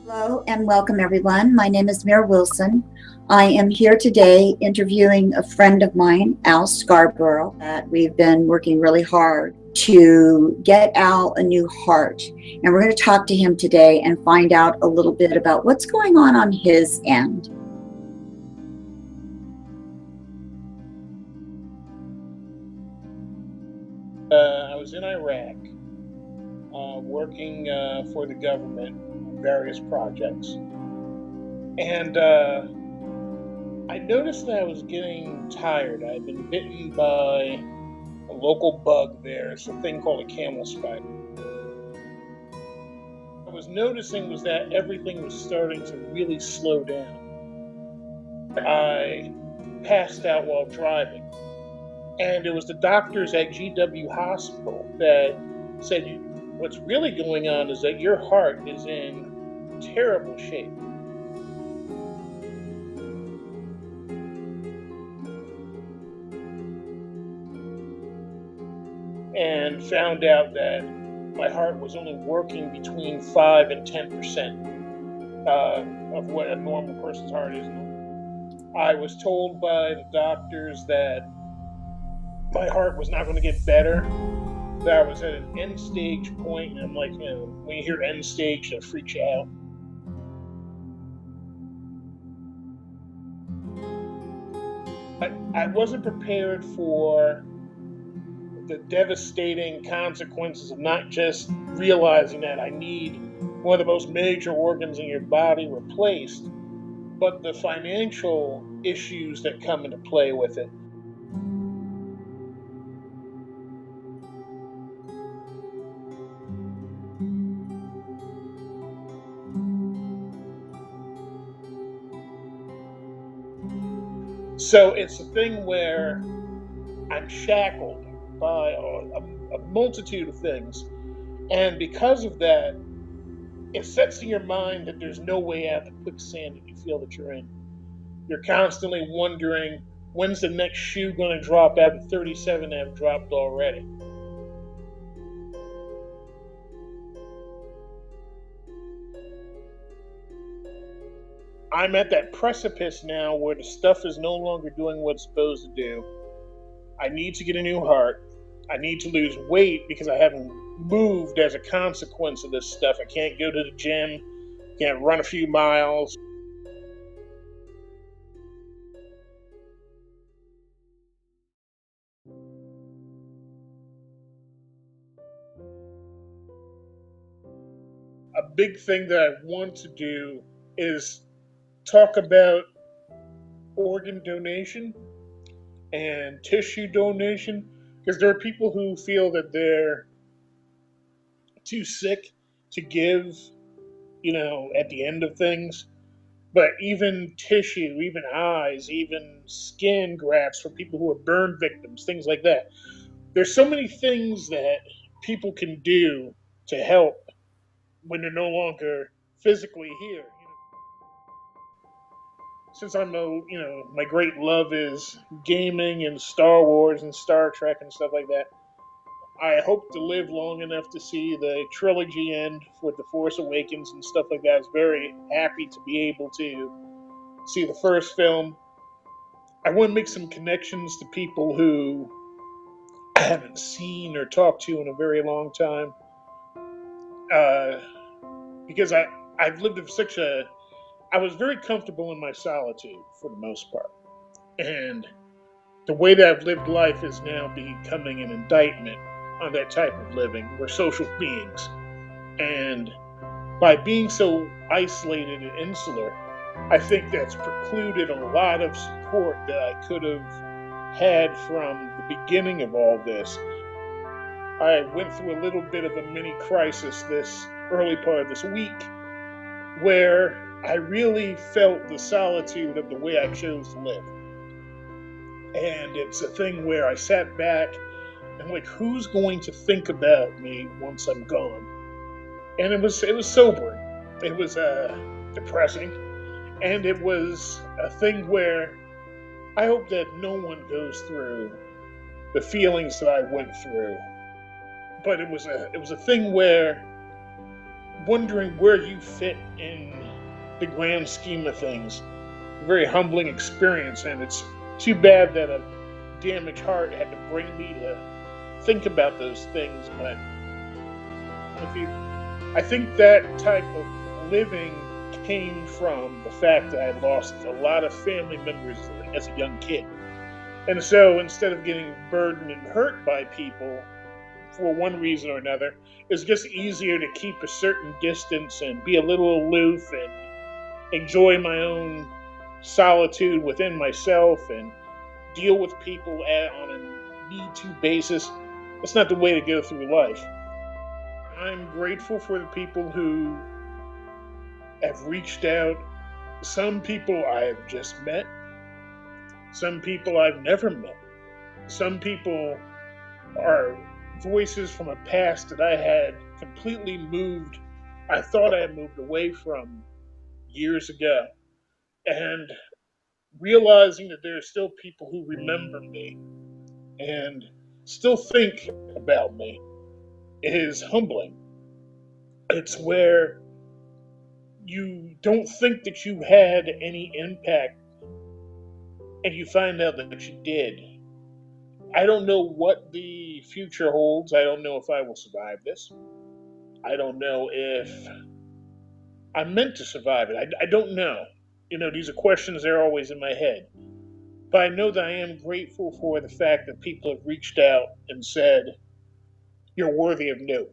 Hello and welcome everyone. My name is Mira Wilson. I am here today interviewing a friend of mine, Al Scarborough, that we've been working really hard to get Al a new heart. And we're going to talk to him today and find out a little bit about what's going on his end. I was in Iraq working for the government on various projects. And I noticed that I was getting tired. I had been bitten by a local bug there. It's a thing called a camel spider. What I was noticing was that everything was starting to really slow down. I passed out while driving. And it was the doctors at GW Hospital that said, what's really going on is that your heart is in terrible shape. And found out that my heart was only working between 5 and 10% of what a normal person's heart is. I was told by the doctors that my heart was not going to get better, that I was at an end stage point, and I'm like, when you hear end stage, it freaks you out. I wasn't prepared for the devastating consequences of not just realizing that I need one of the most major organs in your body replaced, but the financial issues that come into play with it. So it's a thing where I'm shackled by a multitude of things. And because of that, it sets in your mind that there's no way out of the quicksand that you feel that you're in. You're constantly wondering, when's the next shoe going to drop out of 37 that have dropped already? I'm at that precipice now where the stuff is no longer doing what it's supposed to do. I need to get a new heart. I need to lose weight because I haven't moved as a consequence of this stuff. I can't go to the gym, can't run a few miles. A big thing that I want to do is talk about organ donation and tissue donation, because there are people who feel that they're too sick to give, at the end of things. But even tissue, even eyes, even skin grafts for people who are burn victims, things like that. There's so many things that people can do to help when they're no longer physically here. Since my great love is gaming and Star Wars and Star Trek and stuff like that, I hope to live long enough to see the trilogy end with The Force Awakens and stuff like that. I was very happy to be able to see the first film. I want to make some connections to people who I haven't seen or talked to in a very long time. Because I've lived in I was very comfortable in my solitude for the most part. And the way that I've lived life is now becoming an indictment on that type of living. We're social beings. And by being so isolated and insular, I think that's precluded a lot of support that I could have had from the beginning of all this. I went through a little bit of a mini crisis this early part of this week where I really felt the solitude of the way I chose to live. And it's a thing where I sat back and like, who's going to think about me once I'm gone? And it was sobering. It was depressing. And it was a thing where I hope that no one goes through the feelings that I went through. But it was a thing where wondering where you fit in the grand scheme of things. A very humbling experience, and it's too bad that a damaged heart had to bring me to think about those things. But if you, I think that type of living came from the fact that I lost a lot of family members as a young kid. And so instead of getting burdened and hurt by people for one reason or another, it's just easier to keep a certain distance and be a little aloof and enjoy my own solitude within myself and deal with people on a need to basis. That's not the way to go through life. I'm grateful for the people who have reached out. Some people I have just met, some people I've never met, some people are voices from a past that I had completely moved, I thought I had moved away from years ago. And realizing that there are still people who remember me and still think about me is humbling. It's where you don't think that you had any impact and you find out that you did. I don't know what the future holds. I don't know if I will survive this. I don't know if I'm meant to survive it. I don't know. These are questions that are always in my head. But I know that I am grateful for the fact that people have reached out and said, you're worthy of new.